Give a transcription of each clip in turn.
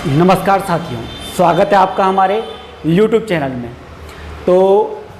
नमस्कार साथियों, स्वागत है आपका हमारे YouTube चैनल में। तो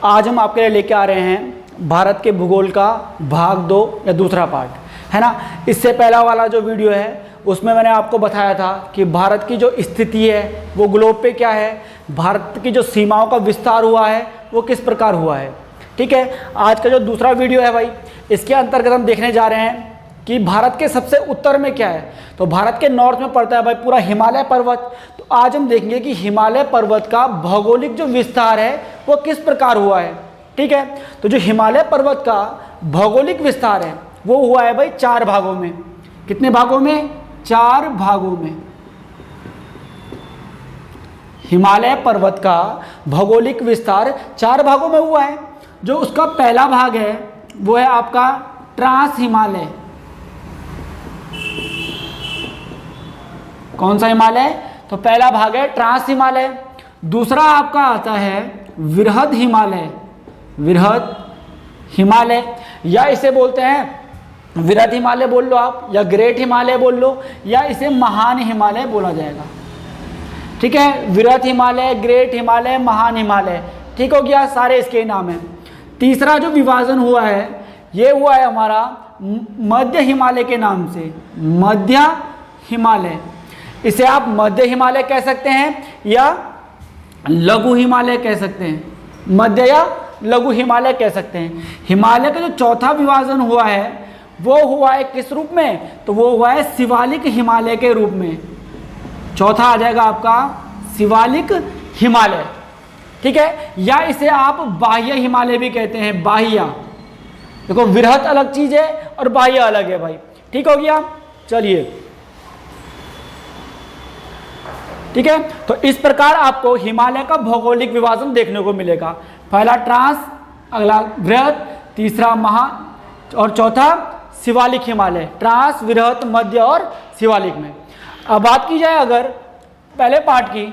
आज हम आपके लिए लेके आ रहे हैं भारत के भूगोल का भाग 2 या दूसरा पार्ट, है ना। इससे पहला वाला जो वीडियो है उसमें मैंने आपको बताया था कि भारत की जो स्थिति है वो ग्लोब पे क्या है, भारत की जो सीमाओं का विस्तार हुआ है वो किस प्रकार हुआ है। ठीक है, आज का जो दूसरा वीडियो है भाई, इसके अंतर्गत हम देखने जा रहे हैं कि भारत के सबसे उत्तर में क्या है। तो भारत के नॉर्थ में पड़ता है भाई पूरा हिमालय पर्वत। तो आज हम देखेंगे कि हिमालय पर्वत का भौगोलिक जो विस्तार है वो किस प्रकार हुआ है। ठीक है, तो जो हिमालय पर्वत का भौगोलिक विस्तार है वो हुआ है भाई 4 भागों में। कितने भागों में? 4 भागों में। हिमालय पर्वत का भौगोलिक विस्तार 4 भागों में हुआ है। जो उसका पहला भाग है वो है आपका ट्रांस हिमालय। कौन सा हिमालय? तो पहला भाग है ट्रांस हिमालय। दूसरा आपका आता है वृहद हिमालय। वृहद हिमालय, या इसे बोलते हैं वृहद हिमालय बोल लो आप, या ग्रेट हिमालय बोल लो, या इसे महान हिमालय बोला जाएगा। ठीक है, वृहद हिमालय, ग्रेट हिमालय, महान हिमालय। ठीक हो गया, सारे इसके नाम हैं। तीसरा जो विभाजन हुआ है ये हुआ है हमारा मध्य हिमालय के नाम से। मध्य हिमालय, इसे आप मध्य हिमालय कह सकते हैं या लघु हिमालय कह सकते हैं। मध्य या लघु हिमालय कह सकते हैं। हिमालय का जो चौथा विभाजन हुआ है वो हुआ है किस रूप में? तो वो हुआ है शिवालिक हिमालय के रूप में। चौथा आ जाएगा आपका शिवालिक हिमालय। ठीक है, या इसे आप बाह्य हिमालय भी कहते हैं। बाह्य, देखो वृहद अलग चीज है और बाह्य अलग है भाई। ठीक हो गया, चलिए। ठीक है, तो इस प्रकार आपको हिमालय का भौगोलिक विभाजन देखने को मिलेगा। पहला ट्रांस, अगला वृहद, तीसरा महा और चौथा शिवालिक हिमालय। ट्रांस, वृहद, मध्य और शिवालिक में। अब बात की जाए अगर पहले पार्ट की,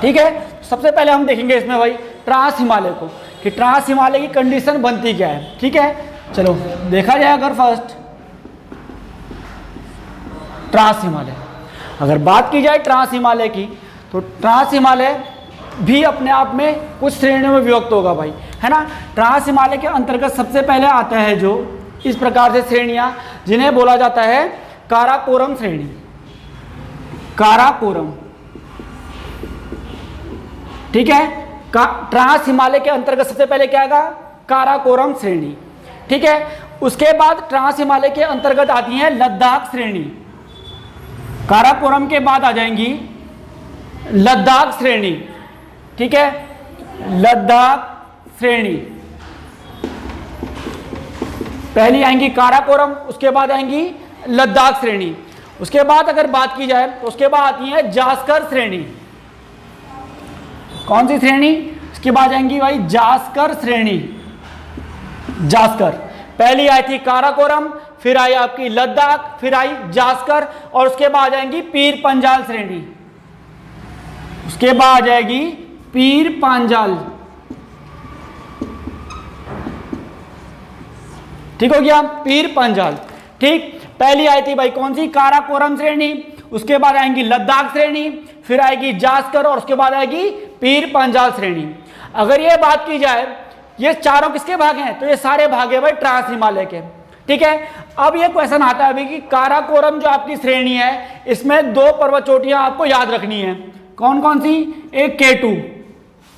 ठीक है, सबसे पहले हम देखेंगे इसमें भाई ट्रांस हिमालय को, कि ट्रांस हिमालय की कंडीशन बनती क्या है। ठीक है, चलो देखा जाए अगर फर्स्ट ट्रांस हिमालय, अगर बात की जाए ट्रांस हिमालय की, तो ट्रांस हिमालय भी अपने आप में कुछ श्रेणियों में विभक्त होगा भाई, है ना। ट्रांस हिमालय के अंतर्गत सबसे पहले आता है जो इस प्रकार से श्रेणियां, जिन्हें बोला जाता है काराकोरम श्रेणी। काराकोरम, ठीक है, ट्रांस हिमालय के अंतर्गत सबसे पहले क्या आएगा? काराकोरम श्रेणी। ठीक है, उसके बाद ट्रांस हिमालय के अंतर्गत आती है लद्दाख श्रेणी। काराकोरम के बाद आ जाएंगी लद्दाख श्रेणी। ठीक है, लद्दाख श्रेणी पहली आएंगी काराकोरम, उसके बाद आएंगी लद्दाख श्रेणी। उसके बाद अगर बात की जाए तो उसके बाद आती है जास्कर श्रेणी। कौन सी श्रेणी? उसके बाद आएंगी भाई जास्कर श्रेणी। जास्कर पहली आई थी काराकोरम, फिर आई आपकी लद्दाख, फिर आई जास्कर, और उसके बाद आएंगी पीर पंजाल श्रेणी। उसके बाद आ जाएगी पीर पांजाल। ठीक हो गया, पीर पंजाल। ठीक, पहली आई थी भाई कौन सी? काराकोरम श्रेणी, उसके बाद आएंगी लद्दाख श्रेणी, फिर आएगी जास्कर, और उसके बाद आएगी पीर पंजाल श्रेणी। अगर ये बात की जाए ये चारों किसके भाग हैं? तो ये सारे भाग हैं भाई ट्रांस हिमालय के। ठीक है, अब ये क्वेश्चन आता है अभी कि काराकोरम जो आपकी श्रेणी है इसमें 2 पर्वत चोटियां आपको याद रखनी है। कौन कौन सी? एक K2,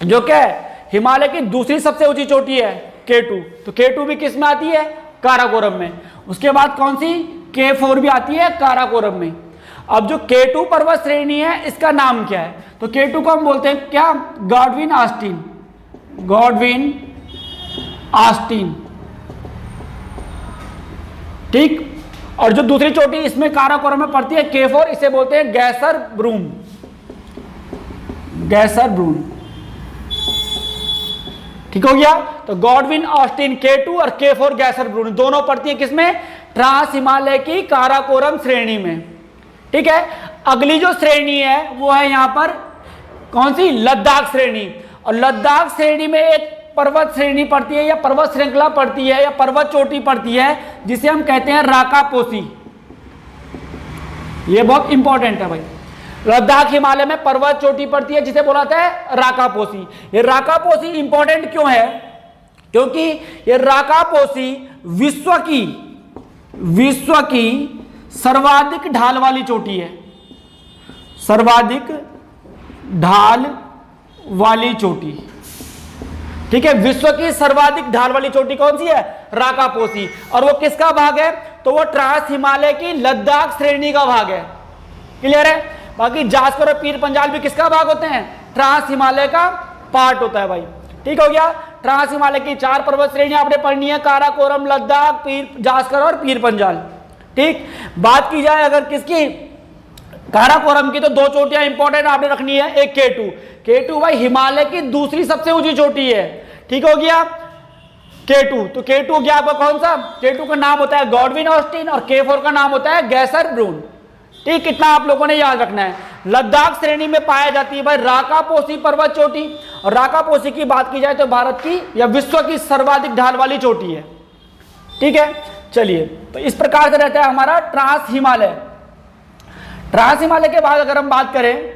जो क्या है हिमालय की दूसरी सबसे ऊंची चोटी है K2। तो K2 भी किस में आती है? काराकोरम में। उसके बाद कौन सी? K4 भी आती है काराकोरम में। अब जो K2 पर्वत श्रेणी है इसका नाम क्या है? तो K2 को हम बोलते हैं क्या? Godwin Austen. Godwin Austen. ठीक, और जो दूसरी चोटी इसमें काराकोरम में पड़ती है K4, इसे बोलते हैं गैसर ब्रूम। गैसर ब्रूम। ठीक हो गया, तो गॉडविन ऑस्टिन K2 और K4 गैसर ब्रूम दोनों पड़ती है किसमें? ट्रांस हिमालय की काराकोरम श्रेणी में। ठीक है, अगली जो श्रेणी है वो है यहां पर कौन सी? लद्दाख श्रेणी। और लद्दाख श्रेणी में एक पर्वत श्रेणी पड़ती है या पर्वत श्रृंखला पड़ती है या पर्वत चोटी पड़ती है जिसे हम कहते हैं राकापोसी। ये बहुत इंपॉर्टेंट है भाई। लद्दाख हिमालय में पर्वत चोटी पड़ती है जिसे बोला जाता है राकापोसी। ये राकापोसी इंपॉर्टेंट क्यों है? क्योंकि ये राकापोसी विश्व की सर्वाधिक ढाल वाली चोटी है, सर्वाधिक ढाल वाली चोटी। ठीक है, विश्व की सर्वाधिक ढाल वाली चोटी कौन सी है? राकापोसी। और वो किसका भाग है? तो वो ट्रांस हिमालय की लद्दाख श्रेणी का भाग है। क्लियर है? बाकी जास्कर और पीर पंजाल भी किसका भाग होते हैं? ट्रांस हिमालय का पार्ट होता है भाई। ठीक हो गया। ट्रांस हिमालय की 4 पर्वत श्रेणियां आपने पढ़नी है, काराकोरम, लद्दाख, पीर जास्कर और पीर पंजाल। ठीक, बात की जाए अगर किसकी, काराकोरम की, तो 2 चोटियां इंपॉर्टेंट आपने रखनी है। एक K2 भाई हिमालय की दूसरी सबसे ऊंची चोटी है। ठीक हो गया। K2, तो K2 गया आपका कौन सा? K2 का नाम होता है गॉडविन ऑस्टिन और K4 का नाम होता है गैसर ब्रून। ठीक, कितना आप लोगों ने याद रखना है। लद्दाख श्रेणी में पाया जाती है भाई राकापोसी पर्वत चोटी। और राकापोसी की बात की जाए तो भारत की या विश्व की सर्वाधिक ढाल वाली चोटी है। ठीक है, चलिए, तो इस प्रकार से रहता है हमारा ट्रांस हिमालय। ट्रांस हिमालय के बाद अगर हम बात करें,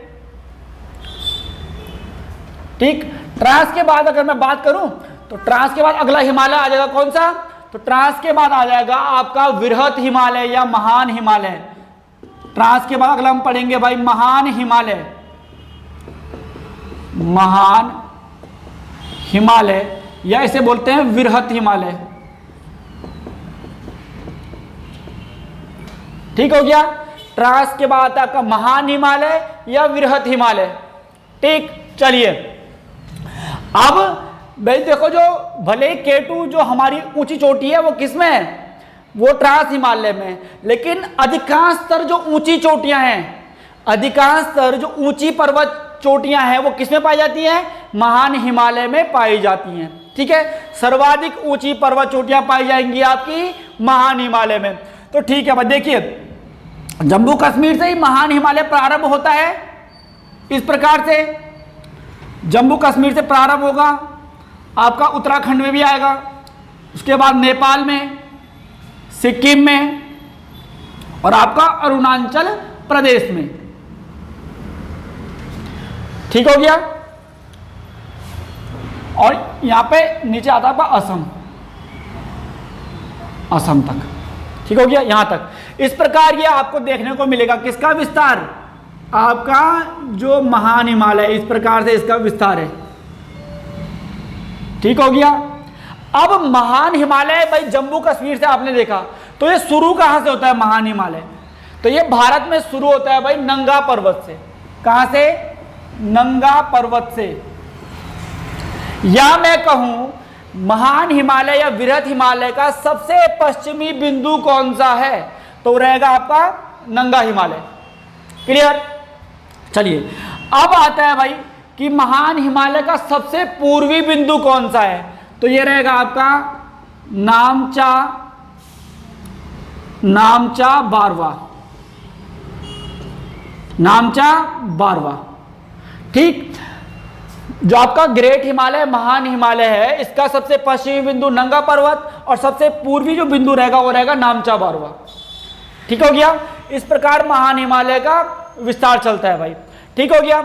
ठीक, ट्रांस के बाद अगर मैं बात करूं तो ट्रांस के बाद अगला हिमालय आ जाएगा कौन सा? तो ट्रांस के बाद आ जाएगा आपका वृहत हिमालय या महान हिमालय। ट्रांस के बाद अगला हम पढ़ेंगे भाई महान हिमालय। महान हिमालय या इसे बोलते हैं वृहत हिमालय। ठीक हो गया। ट्रांस के बाद आता है आपका महान हिमालय या वृहत हिमालय। ठीक, चलिए अब भाई देखो, जो भले K2 जो हमारी ऊंची चोटी है वो किस में है? वो ट्रांस हिमालय में। लेकिन अधिकांश स्तर जो ऊंची चोटियां हैं, अधिकांश स्तर जो ऊंची पर्वत चोटियां हैं वो किस में पाई जाती हैं? महान हिमालय में पाई जाती हैं। ठीक है, सर्वाधिक ऊंची पर्वत चोटियां पाई जाएंगी आपकी महान हिमालय में। तो ठीक है भाई, देखिए जम्मू कश्मीर से ही महान हिमालय प्रारंभ होता है। इस प्रकार से जम्मू कश्मीर से प्रारंभ होगा, आपका उत्तराखंड में भी आएगा, उसके बाद नेपाल में, सिक्किम में और आपका अरुणाचल प्रदेश में। ठीक हो गया। और यहां पे नीचे आता है असम, असम तक। ठीक हो गया, यहां तक। इस प्रकार ये आपको देखने को मिलेगा किसका विस्तार? आपका जो महान हिमालय, इस प्रकार से इसका विस्तार है। ठीक हो गया। अब महान हिमालय भाई जम्मू कश्मीर से आपने देखा, तो ये शुरू कहां से होता है महान हिमालय? तो ये भारत में शुरू होता है भाई नंगा पर्वत से। कहां से? नंगा पर्वत से। या मैं कहूं महान हिमालय या वृहत हिमालय का सबसे पश्चिमी बिंदु कौन सा है? तो रहेगा आपका नंगा हिमालय। क्लियर? चलिए, अब आता है भाई कि महान हिमालय का सबसे पूर्वी बिंदु कौन सा है? तो ये रहेगा आपका नामचा बारवा। नामचा बारवा। ठीक, जो आपका ग्रेट हिमालय महान हिमालय है, इसका सबसे पश्चिमी बिंदु नंगा पर्वत और सबसे पूर्वी जो बिंदु रहेगा वो रहेगा नामचा बारवा। ठीक हो गया। इस प्रकार महान हिमालय का विस्तार चलता है भाई। ठीक हो गया।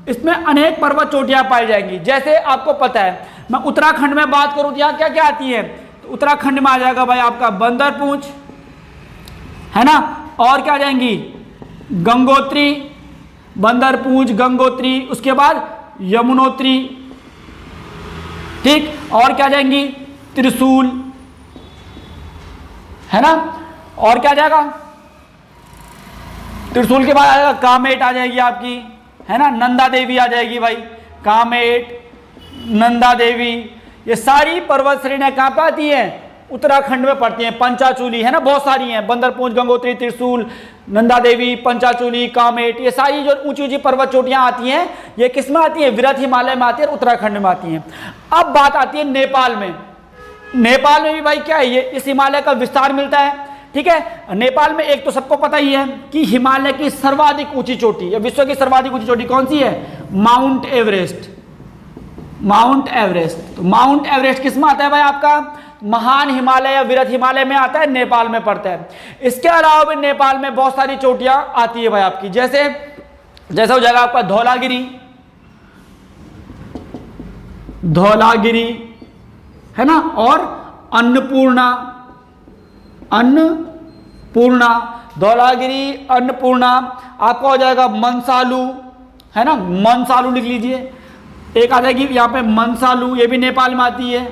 इसमें अनेक पर्वत चोटियां पाई जाएंगी। जैसे आपको पता है, मैं उत्तराखंड में बात करूं तो यहाँ क्या क्या आती है? तो उत्तराखंड में आ जाएगा भाई आपका बंदरपूंछ, है ना, और क्या आ जाएंगी? गंगोत्री, बंदरपूंछ, गंगोत्री, उसके बाद यमुनोत्री। ठीक, और क्या जाएंगी? त्रिशूल, है ना, और क्या जाएगा? त्रिशूल के बाद आ जाएगा कामेट, आ जाएगी आपकी, है ना, नंदा देवी आ जाएगी भाई। कामेट, नंदा देवी, ये सारी पर्वत श्रेणियां कहां पर आती हैं? उत्तराखंड में पड़ती हैं। पंचाचूली, है ना, बहुत सारी हैं, बंदरपूंछ, गंगोत्री, त्रिशूल, नंदा देवी, पंचाचूली, कामेट, ये सारी जो ऊंची ऊंची पर्वत चोटियां आती हैं ये किस में आती हैं? वृहत हिमालय में आती है और उत्तराखंड में आती हैं। अब बात आती है नेपाल में। नेपाल में भी भाई क्या है? ये इस हिमालय का विस्तार मिलता है। ठीक है, नेपाल में एक तो सबको पता ही है कि हिमालय की सर्वाधिक ऊंची चोटी या विश्व की सर्वाधिक ऊंची चोटी कौन सी है? Mount Everest. माउंट एवरेस्ट, तो माउंट एवरेस्ट किस में आता है भाई? आपका महान हिमालय या वृहत हिमालय में आता है, नेपाल में पड़ता है। इसके अलावा भी नेपाल में बहुत सारी चोटियां आती है भाई आपकी, जैसे जैसा हो जाएगा आपका धौलागिरी, धौलागिरी है ना, और अन्नपूर्णा, अन्नपूर्णा, धौलागिरी, अन्नपूर्णा। आपका हो जाएगा मनसालू, है ना, मनसालू लिख लीजिए। एक आ जाएगी यहाँ पे मनसालू, ये भी नेपाल में आती है,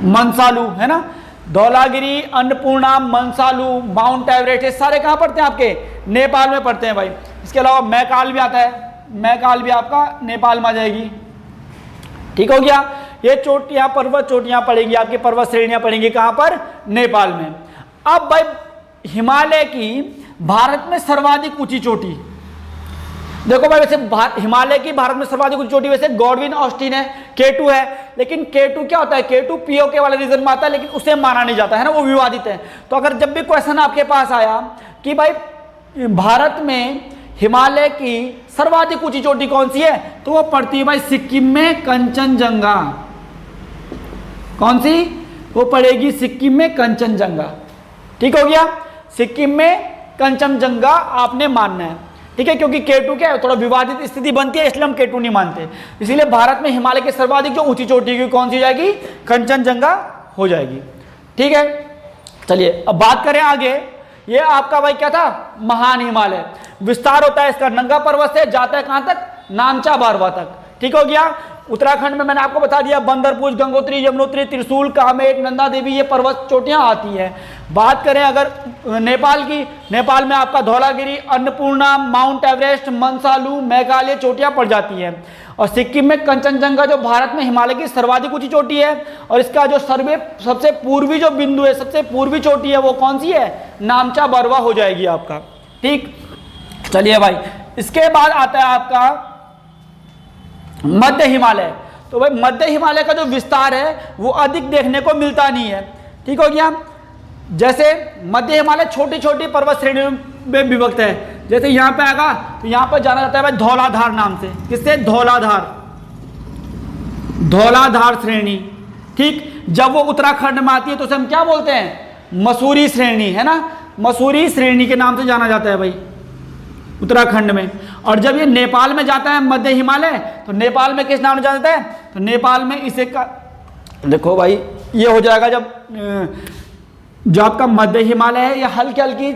मनसालू, है ना। धौलागिरी, अन्नपूर्णा, मनसालू, माउंट एवरेस्ट, ये सारे कहाँ पड़ते हैं? आपके नेपाल में पड़ते हैं भाई। इसके अलावा मैकाल भी आता है, मैकाल भी आपका नेपाल में आ जाएगी। ठीक हो गया। ये चोटियां, पर्वत चोटियां पड़ेंगी, आपकी पर्वत श्रेणियां पड़ेंगी कहां पर? नेपाल में। अब भाई हिमालय की भारत में सर्वाधिक ऊंची चोटी, देखो भाई वैसे हिमालय की भारत में सर्वाधिक ऊंची चोटी वैसे गॉडविन ऑस्टिन है, K2 है, लेकिन K2 क्या होता है? K2 POK वाले रीजन में आता है, लेकिन उसे माना नहीं जाता है ना, वो विवादित है। तो अगर जब भी क्वेश्चन आपके पास आया कि भाई भारत में हिमालय की सर्वाधिक ऊंची चोटी कौन सी है, तो वो पड़ती है भाई सिक्किम में कंचनजंगा। कौन सी? वो पड़ेगी सिक्किम में कंचनजंगा। ठीक हो गया, सिक्किम में कंचनजंगा आपने मानना है। ठीक है, क्योंकि K2 क्या है, थोड़ा विवादित स्थिति बनती है, इसलिए हम K2 नहीं मानते। इसीलिए भारत में हिमालय की सर्वाधिक जो ऊंची चोटी की कौन सी जाएगी? कंचनजंगा हो जाएगी। ठीक है, चलिए अब बात करें आगे। ये आपका भाई क्या था? महान हिमालय। विस्तार होता है इसका नंगा पर्वत से, जाता है कहां तक? नामचा बारवा तक। ठीक हो गया। उत्तराखंड में मैंने आपको बता दिया बंदरपुर, गंगोत्री, यमुनोत्री, त्रिशूल, कामेट, नंदा देवी, ये पर्वत चोटियां आती हैं। बात करें अगर नेपाल की, नेपाल में आपका धौलागिरी, अन्नपूर्णा, माउंट एवरेस्ट, मनसालू, मेघालय चोटियां पड़ जाती हैं। और सिक्किम में कंचनजंगा जो भारत में हिमालय की सर्वाधिक ऊंची चोटी है, और इसका जो सबसे पूर्वी जो बिंदु है, सबसे पूर्वी चोटी है, वो कौन सी है? नामचा बारवा हो जाएगी आपका। ठीक, चलिए भाई इसके बाद आता है आपका मध्य हिमालय। तो भाई मध्य हिमालय का जो विस्तार है वो अधिक देखने को मिलता नहीं है। ठीक हो गया। जैसे मध्य हिमालय छोटी छोटी पर्वत श्रेणियों में विभक्त है। जैसे यहाँ पे आएगा तो यहाँ पर जाना जाता है भाई धौलाधार नाम से। किससे? धौलाधार, धौलाधार श्रेणी। ठीक, जब वो उत्तराखंड में आती है तो उसे हम क्या बोलते हैं? मसूरी श्रेणी, है ना, मसूरी श्रेणी के नाम से जाना जाता है भाई उत्तराखंड में। और जब ये नेपाल में जाता है मध्य हिमालय, तो नेपाल में किस नाम से जाना जाता है? तो नेपाल में इसे का देखो भाई ये हो जाएगा जब जो आपका मध्य हिमालय है ये हल्की हल्की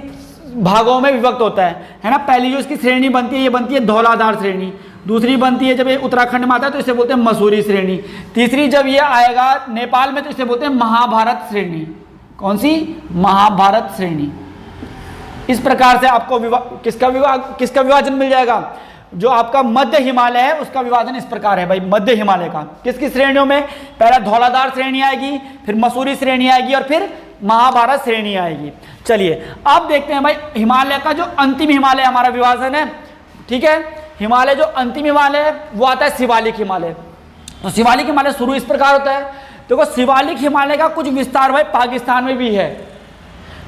भागों में विभक्त होता है ना। पहली जो इसकी श्रेणी बनती है ये बनती है धौलाधार श्रेणी। दूसरी बनती है जब ये उत्तराखंड में आता है तो इसे बोलते हैं मसूरी श्रेणी। तीसरी जब ये आएगा नेपाल में तो इसे बोलते हैं महाभारत श्रेणी। कौन सी? महाभारत श्रेणी। इस प्रकार से आपको किसका विभाजन मिल जाएगा? जो आपका मध्य हिमालय है उसका विभाजन इस प्रकार है भाई। मध्य हिमालय का किसकी श्रेणियों में? पहला धौलाधार श्रेणी आएगी, फिर मसूरी श्रेणी आएगी और फिर महाभारत श्रेणी आएगी। चलिए अब देखते हैं भाई हिमालय का जो अंतिम हिमालय हमारा विभाजन है। ठीक है, हिमालय जो अंतिम हिमालय है वो आता है शिवालिक हिमालय। तो शिवालिक हिमालय शुरू इस प्रकार होता है। देखो शिवालिक हिमालय का कुछ विस्तार भाई पाकिस्तान में भी है।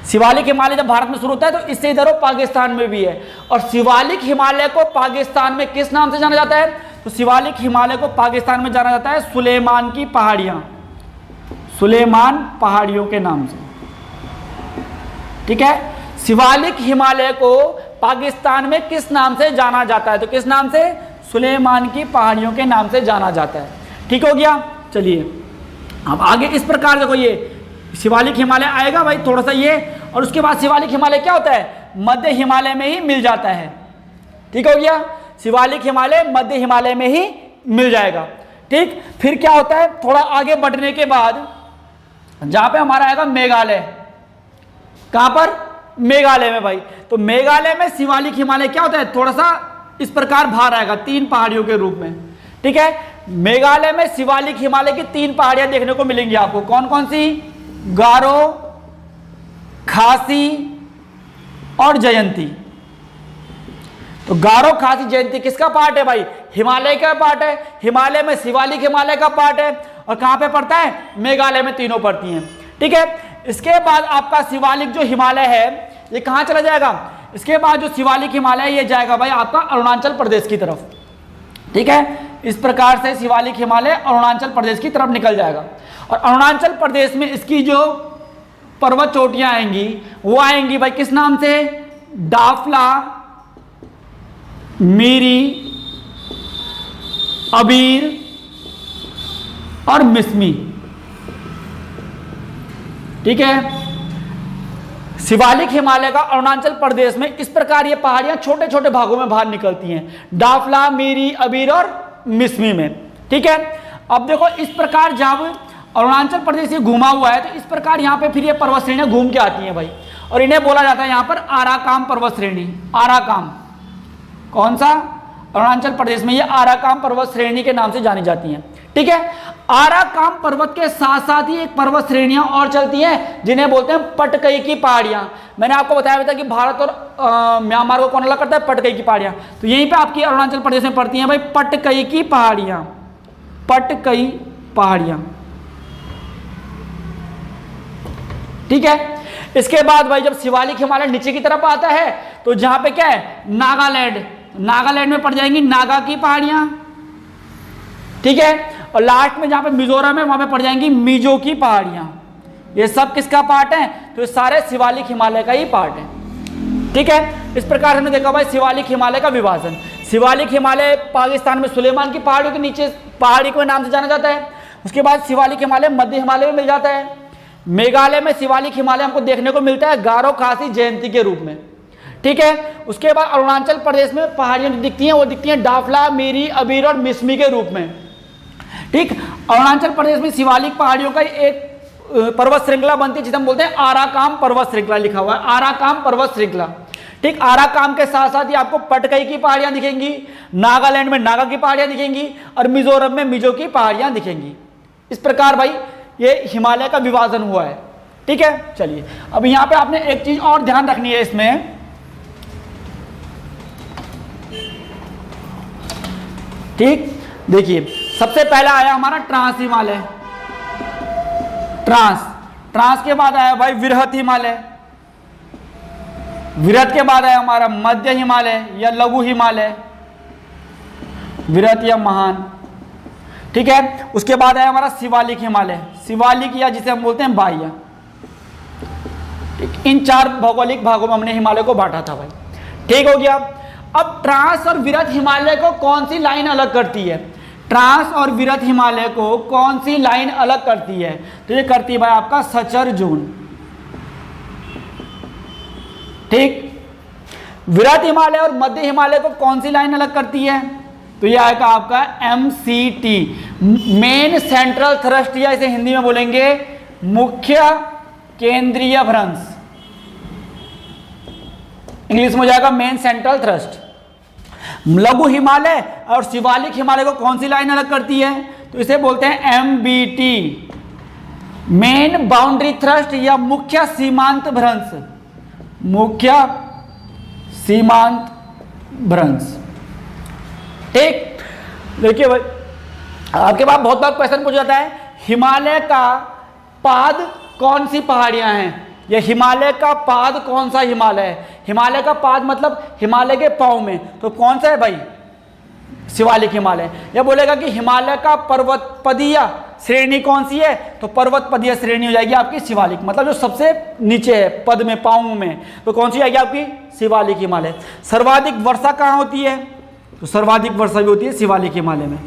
शिवालिक हिमालय जब भारत में शुरू होता है तो इससे इधर पाकिस्तान में भी है। और शिवालिक हिमालय को पाकिस्तान में किस नाम से जाना जाता है? तो शिवालिक हिमालय को पाकिस्तान में जाना जाता है सुलेमान की पहाड़ियां, सुलेमान पहाड़ियों के नाम से। ठीक है, शिवालिक हिमालय को पाकिस्तान में किस नाम से जाना जाता है? तो किस नाम से? सुलेमान की पहाड़ियों के नाम से जाना जाता है। ठीक हो गया। चलिए अब आगे इस प्रकार देखो, ये शिवालिक हिमालय आएगा भाई थोड़ा सा ये, और उसके बाद शिवालिक हिमालय क्या होता है? मध्य हिमालय में ही मिल जाता है। ठीक हो गया, शिवालिक हिमालय मध्य हिमालय में ही मिल जाएगा। ठीक, फिर क्या होता है? थोड़ा आगे बढ़ने के बाद जहां पे हमारा आएगा मेघालय। कहां पर? मेघालय में भाई। तो मेघालय में शिवालिक हिमालय क्या होता है? थोड़ा सा इस प्रकार बाहर आएगा 3 पहाड़ियों के रूप में। ठीक है, मेघालय में शिवालिक हिमालय की 3 पहाड़ियां देखने को मिलेंगी आपको। कौन कौन सी? गारो, खासी और जयंती। तो गारो, खासी, जयंती किसका पार्ट है भाई? हिमालय का पार्ट है। हिमालय में शिवालिक हिमालय का पार्ट है। और कहां पे पड़ता है? मेघालय में तीनों पड़ती हैं। ठीक है, इसके बाद आपका शिवालिक जो हिमालय है ये कहां चला जाएगा? इसके बाद जो शिवालिक हिमालय है ये जाएगा भाई आपका अरुणाचल प्रदेश की तरफ। ठीक है, इस प्रकार से शिवालिक हिमालय अरुणाचल प्रदेश की तरफ निकल जाएगा। और अरुणाचल प्रदेश में इसकी जो पर्वत चोटियां आएंगी वो आएंगी भाई किस नाम से? डाफला, मीरी, अबीर और मिसमी। ठीक है, शिवालिक हिमालय का अरुणाचल प्रदेश में इस प्रकार ये पहाड़ियां छोटे छोटे भागों में बाहर निकलती हैं, डाफला, मीरी, अबीर और मिसमी में। ठीक है, अब देखो इस प्रकार जब अरुणाचल प्रदेश ये घूमा हुआ है तो इस प्रकार यहाँ पे फिर ये पर्वत श्रेणियां घूम के आती हैं भाई, और इन्हें बोला जाता है यहाँ पर आराकाम पर्वत श्रेणी। आराकाम कौन सा? अरुणाचल प्रदेश में ये आराकाम पर्वत श्रेणी के नाम से जानी जाती हैं। ठीक है, आराकाम पर्वत के साथ साथ ही एक पर्वत श्रेणियां और चलती हैं जिन्हें बोलते हैं पटकई की पहाड़ियां। मैंने आपको बताया था कि भारत और म्यांमार को कौन अलग करता है? पटकई की पहाड़ियां। तो यहीं पे आपकी अरुणाचल प्रदेश में पड़ती हैं भाई पटकई की पहाड़ियां, पटकई पहाड़ियां। ठीक है, इसके बाद भाई जब शिवालिक हिमालय नीचे की तरफ आता है तो जहां पे क्या है? नागालैंड, नागालैंड में पड़ जाएंगी नागा की पहाड़ियां। ठीक है, और लास्ट में जहां पे मिजोरम है वहां पे पड़ जाएंगी मिजो की पहाड़ियां। ये सब किसका पार्ट है? तो ये सारे शिवालिक हिमालय का ही पार्ट है। ठीक है, इस प्रकार हमने देखा भाई शिवालिक हिमालय का विभाजन। शिवालिक हिमालय पाकिस्तान में सुलेमान की पहाड़ियों के नीचे पहाड़ी के नाम से जाना जाता है। उसके बाद शिवालिक हिमालय मध्य हिमालय में मिल जाता है। मेघालय में शिवालिक हिमालय हमको देखने को मिलता है गारो खासी जयंती के रूप में। ठीक है, उसके बाद अरुणाचल प्रदेश में पहाड़ियां जो दिखती हैं वो दिखती हैं डाफला, मीरी, अबीर और मिसमी के रूप में। ठीक, अरुणाचल प्रदेश में शिवालिक पहाड़ियों का एक पर्वत श्रृंखला बनती है जिसे हम बोलते हैं आराकाम पर्वत श्रृंखला। लिखा हुआ है आराकाम पर्वत श्रृंखला। ठीक, आराकाम के साथ साथ ही आपको पटकई की पहाड़ियां दिखेंगी, नागालैंड में नागा की पहाड़ियां दिखेंगी और मिजोरम में मिजो की पहाड़ियां दिखेंगी। इस प्रकार भाई ये हिमालय का विभाजन हुआ है। ठीक है, चलिए अब यहां पे आपने एक चीज और ध्यान रखनी है इसमें। ठीक, देखिए सबसे पहला आया हमारा ट्रांस हिमालय, ट्रांस के बाद आया भाई विरहत हिमालय, विरहत के बाद आया हमारा मध्य हिमालय या लघु हिमालय, विरहत या महान। ठीक है, उसके बाद आया हमारा शिवालिक हिमालय, शिवालिक या जिसे हम बोलते हैं बाह्य। इन चार भौगोलिक भागों में हमने हिमालय को बांटा था भाई। ठीक हो गया। अब ट्रांस और विरहत हिमालय को कौन सी लाइन अलग करती है? ट्रांस और विरहत हिमालय को कौन सी लाइन अलग करती है? तो ये करती है भाई आपका सचर जोन। ठीक, विरहत हिमालय और मध्य हिमालय को कौन सी लाइन अलग करती है? तो ये आएगा आपका MCT, मेन सेंट्रल थ्रस्ट, या इसे हिंदी में बोलेंगे मुख्य केंद्रीय भ्रंश। इंग्लिश में हो जाएगा मेन सेंट्रल थ्रस्ट। लघु हिमालय और शिवालिक हिमालय को कौन सी लाइन अलग करती है? तो इसे बोलते हैं MBT, मेन बाउंड्री थ्रस्ट या मुख्य सीमांत भ्रंश, मुख्य सीमांत भ्रंश। ठीक, देखिए भाई आपके पास बहुत बार क्वेश्चन पूछा जाता है हिमालय का पाद कौन सी पहाड़ियां हैं? ये हिमालय का पाद कौन सा हिमालय है? हिमालय का पाद मतलब हिमालय के पांव में, तो कौन सा है भाई? शिवालिक हिमालय। यह बोलेगा कि हिमालय का पर्वतपदीय श्रेणी कौन सी है? तो पर्वतपदीय श्रेणी हो जाएगी आपकी शिवालिक, मतलब जो सबसे नीचे है पद में, पांव में, तो कौन सी आएगी आपकी? शिवालिक हिमालय। सर्वाधिक वर्षा कहाँ होती है? तो सर्वाधिक वर्षा भी होती है शिवालिक हिमालय में,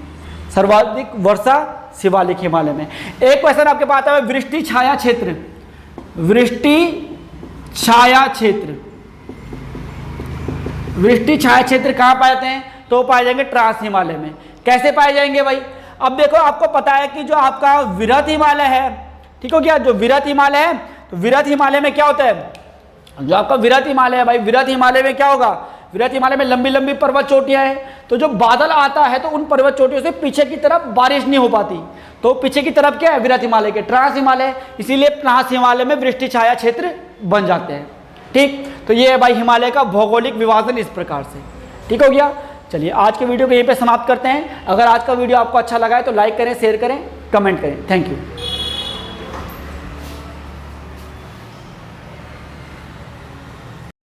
सर्वाधिक वर्षा शिवालिक हिमालय में। एक क्वेश्चन आपके पास आता है वृष्टि छाया क्षेत्र, वृष्टि छाया क्षेत्र, वृष्टि छाया क्षेत्र कहाँ पाए जाते हैं? तो पाए जाएंगे ट्रांस हिमालय में। कैसे पाए जाएंगे भाई? अब देखो आपको पता है कि जो आपका विरहत हिमालय है, ठीक हो गया, जो विरहत हिमालय है, तो विरहत हिमालय में क्या होता है? जो आपका विरहत हिमालय है भाई, विरहत हिमालय में क्या होगा? विरहत हिमालय में लंबी लंबी पर्वत चोटियां हैं, तो जो बादल आता है तो उन पर्वत चोटियों से पीछे की तरफ बारिश नहीं हो पाती, तो पीछे की तरफ क्या है? विरहत हिमालय के ट्रांस हिमालय, इसीलिए ट्रांस हिमालय में वृष्टि छाया क्षेत्र बन जाते हैं। ठीक, तो ये है भाई हिमालय का भौगोलिक विभाजन इस प्रकार से। ठीक हो गया। चलिए आज के वीडियो को यहीं पे समाप्त करते हैं। अगर आज का वीडियो आपको अच्छा लगा है तो लाइक करें, शेयर करें, कमेंट करें। Thank you.